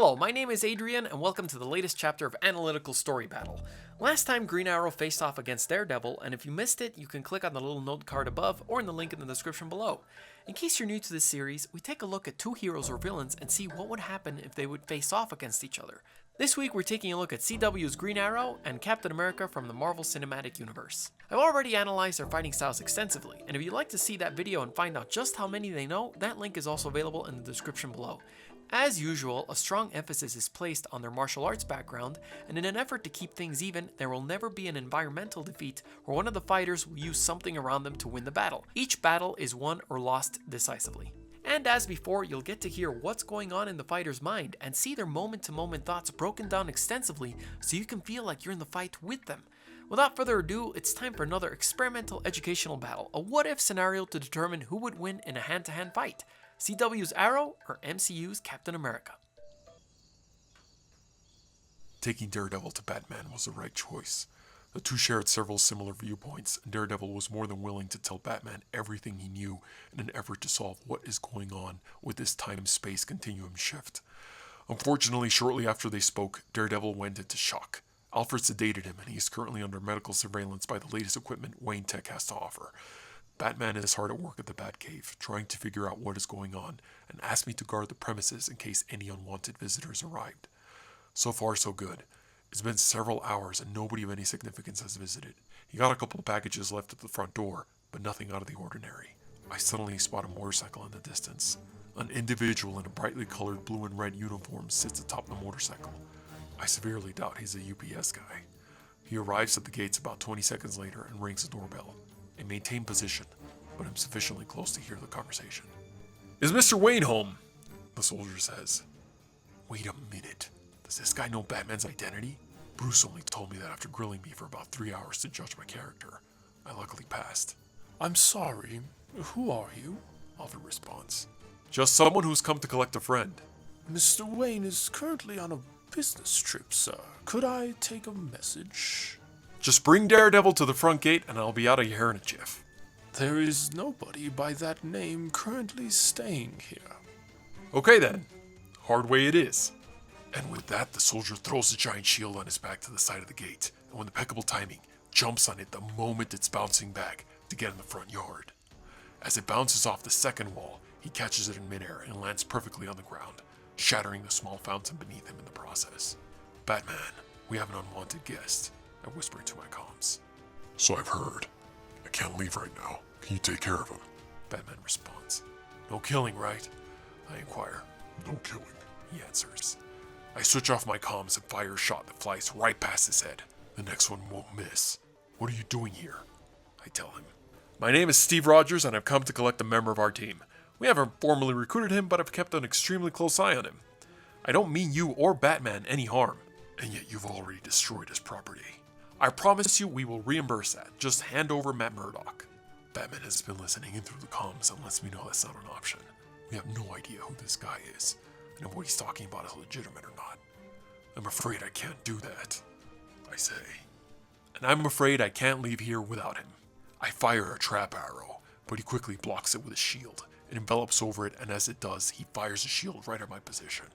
Hello, my name is Adrian, and welcome to the latest chapter of Analytical Story Battle. Last time, Green Arrow faced off against Daredevil, and if you missed it, you can click on the little note card above or in the link in the description below. In case you're new to this series, we take a look at two heroes or villains and see what would happen if they would face off against each other. This week, we're taking a look at CW's Green Arrow and Captain America from the Marvel Cinematic Universe. I've already analyzed their fighting styles extensively, and if you'd like to see that video and find out just how many they know, that link is also available in the description below. As usual, a strong emphasis is placed on their martial arts background, and in an effort to keep things even, there will never be an environmental defeat where one of the fighters will use something around them to win the battle. Each battle is won or lost decisively. And as before, you'll get to hear what's going on in the fighter's mind and see their moment-to-moment thoughts broken down extensively so you can feel like you're in the fight with them. Without further ado, it's time for another experimental educational battle, a what-if scenario to determine who would win in a hand-to-hand fight. CW's Arrow or MCU's Captain America? Taking Daredevil to Batman was the right choice. The two shared several similar viewpoints, and Daredevil was more than willing to tell Batman everything he knew in an effort to solve what is going on with this time-space continuum shift. Unfortunately, shortly after they spoke, Daredevil went into shock. Alfred sedated him, and he is currently under medical surveillance by the latest equipment Wayne Tech has to offer. Batman is hard at work at the Batcave, trying to figure out what is going on, and asked me to guard the premises in case any unwanted visitors arrived. So far, so good. It's been several hours and nobody of any significance has visited. He got a couple of packages left at the front door, but nothing out of the ordinary. I suddenly spot a motorcycle in the distance. An individual in a brightly colored blue and red uniform sits atop the motorcycle. I severely doubt he's a UPS guy. He arrives at the gates about 20 seconds later and rings the doorbell. I maintain position, but I'm sufficiently close to hear the conversation. "Is Mr. Wayne home?" the soldier says. Wait a minute. Does this guy know Batman's identity? Bruce only told me that after grilling me for about 3 hours to judge my character. I luckily passed. I'm sorry. Who are you? Alfred responds. Just someone who's come to collect a friend. Mr. Wayne is currently on a business trip, sir. Could I take a message? Just bring Daredevil to the front gate and I'll be out of your hair in a jiff. There is nobody by that name currently staying here. Okay then. Hard way it is. And with that, the soldier throws the giant shield on his back to the side of the gate, and with impeccable timing, jumps on it the moment it's bouncing back to get in the front yard. As it bounces off the second wall, he catches it in midair and lands perfectly on the ground, shattering the small fountain beneath him in the process. Batman, we have an unwanted guest, I whisper into my comms. So I've heard. I can't leave right now. Can you take care of him? Batman responds. No killing, right? I inquire. No killing. He answers. I switch off my comms and fire a shot that flies right past his head. The next one won't miss. What are you doing here? I tell him. My name is Steve Rogers and I've come to collect a member of our team. We haven't formally recruited him, but I've kept an extremely close eye on him. I don't mean you or Batman any harm. And yet you've already destroyed his property. I promise you we will reimburse that. Just hand over Matt Murdock. Batman has been listening in through the comms and lets me know that's not an option. We have no idea who this guy is, and if what he's talking about is legitimate or not. I'm afraid I can't do that, I say. And I'm afraid I can't leave here without him. I fire a trap arrow, but he quickly blocks it with his shield. It envelops over it, and as it does, he fires a shield right at my position.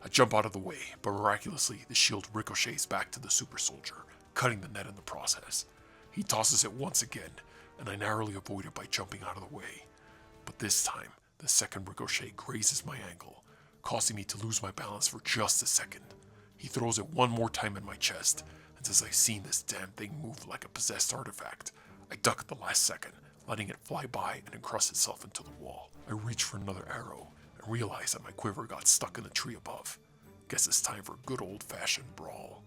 I jump out of the way, but miraculously, the shield ricochets back to the super soldier, cutting the net in the process. He tosses it once again, and I narrowly avoid it by jumping out of the way. But this time, the second ricochet grazes my ankle, causing me to lose my balance for just a second. He throws it one more time in my chest, and as I've seen this damn thing move like a possessed artifact, I duck at the last second, letting it fly by and encrust itself into the wall. I reach for another arrow, and realize that my quiver got stuck in the tree above. Guess it's time for a good old-fashioned brawl.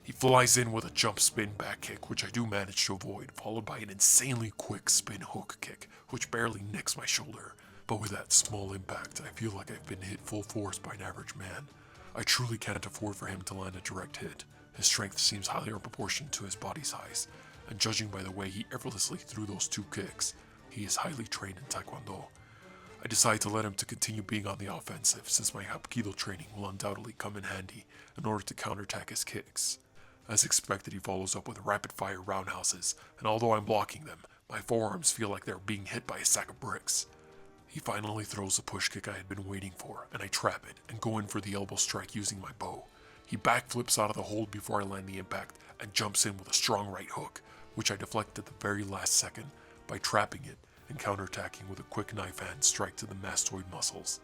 He flies in with a jump spin back kick, which I do manage to avoid, followed by an insanely quick spin hook kick, which barely nicks my shoulder. But with that small impact, I feel like I've been hit full force by an average man. I truly can't afford for him to land a direct hit. His strength seems highly proportioned to his body size, and judging by the way he effortlessly threw those two kicks, he is highly trained in Taekwondo. I decide to let him to continue being on the offensive, since my Hapkido training will undoubtedly come in handy in order to counterattack his kicks. As expected, he follows up with rapid-fire roundhouses, and although I'm blocking them, my forearms feel like they're being hit by a sack of bricks. He finally throws the push kick I had been waiting for, and I trap it and go in for the elbow strike using my bow. He backflips out of the hold before I land the impact and jumps in with a strong right hook, which I deflect at the very last second by trapping it and counterattacking with a quick knife hand strike to the mastoid muscles.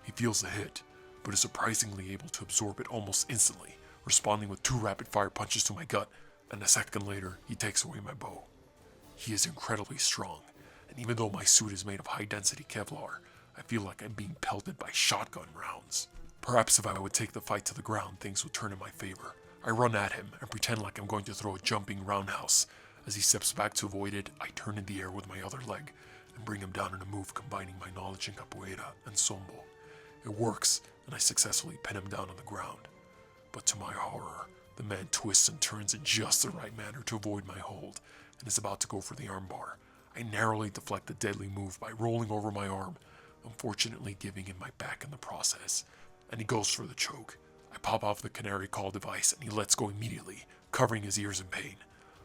He feels the hit, but is surprisingly able to absorb it almost instantly, responding with 2 rapid-fire punches to my gut, and a second later, he takes away my bow. He is incredibly strong, and even though my suit is made of high-density Kevlar, I feel like I'm being pelted by shotgun rounds. Perhaps if I would take the fight to the ground, things would turn in my favor. I run at him and pretend like I'm going to throw a jumping roundhouse. As he steps back to avoid it, I turn in the air with my other leg and bring him down in a move combining my knowledge in capoeira and sombo. It works, and I successfully pin him down on the ground. But to my horror, the man twists and turns in just the right manner to avoid my hold, and is about to go for the armbar. I narrowly deflect the deadly move by rolling over my arm, unfortunately giving him my back in the process, and he goes for the choke. I pop off the canary call device, and he lets go immediately, covering his ears in pain.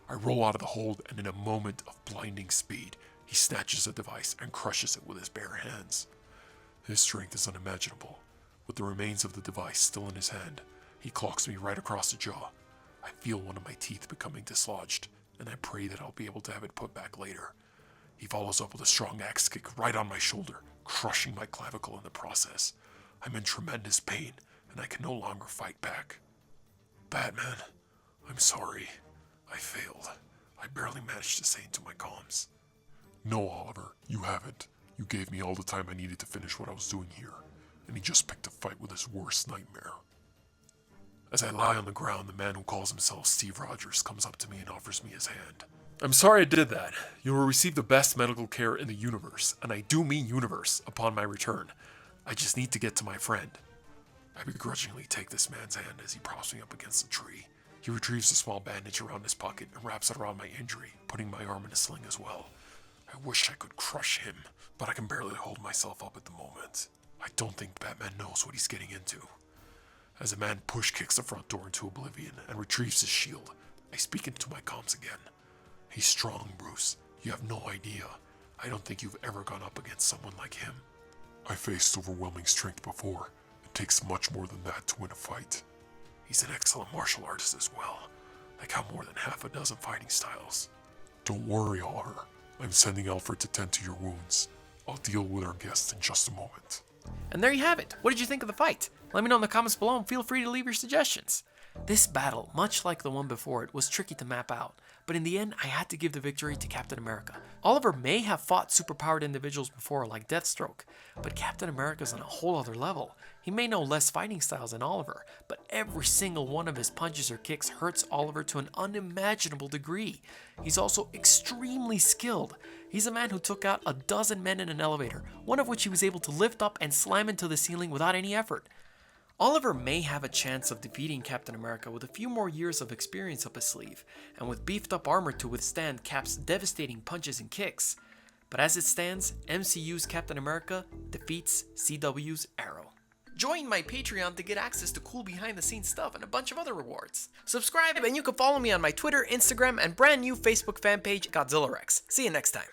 I roll out of the hold, and in a moment of blinding speed, he snatches the device and crushes it with his bare hands. His strength is unimaginable. With the remains of the device still in his hand, he clocks me right across the jaw. I feel one of my teeth becoming dislodged, and I pray that I'll be able to have it put back later. He follows up with a strong axe kick right on my shoulder, crushing my clavicle in the process. I'm in tremendous pain, and I can no longer fight back. Batman, I'm sorry. I failed. I barely managed to say into my comms. No, Oliver, you haven't. You gave me all the time I needed to finish what I was doing here, and he just picked a fight with his worst nightmare. As I lie on the ground, the man who calls himself Steve Rogers comes up to me and offers me his hand. I'm sorry I did that. You will receive the best medical care in the universe, and I do mean universe, upon my return. I just need to get to my friend. I begrudgingly take this man's hand as he props me up against a tree. He retrieves a small bandage around his pocket and wraps it around my injury, putting my arm in a sling as well. I wish I could crush him, but I can barely hold myself up at the moment. I don't think Batman knows what he's getting into. As a man push kicks the front door into oblivion and retrieves his shield, I speak into my comms again. He's strong, Bruce. You have no idea. I don't think you've ever gone up against someone like him. I faced overwhelming strength before. It takes much more than that to win a fight. He's an excellent martial artist as well. I count more than half a dozen fighting styles. Don't worry, Oliver. I'm sending Alfred to tend to your wounds. I'll deal with our guests in just a moment. And there you have it. What did you think of the fight? Let me know in the comments below and feel free to leave your suggestions. This battle, much like the one before it, was tricky to map out, but in the end I had to give the victory to Captain America. Oliver may have fought superpowered individuals before like Deathstroke, but Captain America's on a whole other level. He may know less fighting styles than Oliver, but every single one of his punches or kicks hurts Oliver to an unimaginable degree. He's also extremely skilled. He's a man who took out a dozen men in an elevator, one of which he was able to lift up and slam into the ceiling without any effort. Oliver may have a chance of defeating Captain America with a few more years of experience up his sleeve, and with beefed up armor to withstand Cap's devastating punches and kicks. But as it stands, MCU's Captain America defeats CW's Arrow. Join my Patreon to get access to cool behind the scenes stuff and a bunch of other rewards. Subscribe and you can follow me on my Twitter, Instagram, and brand new Facebook fan page, Godzillarex. See you next time.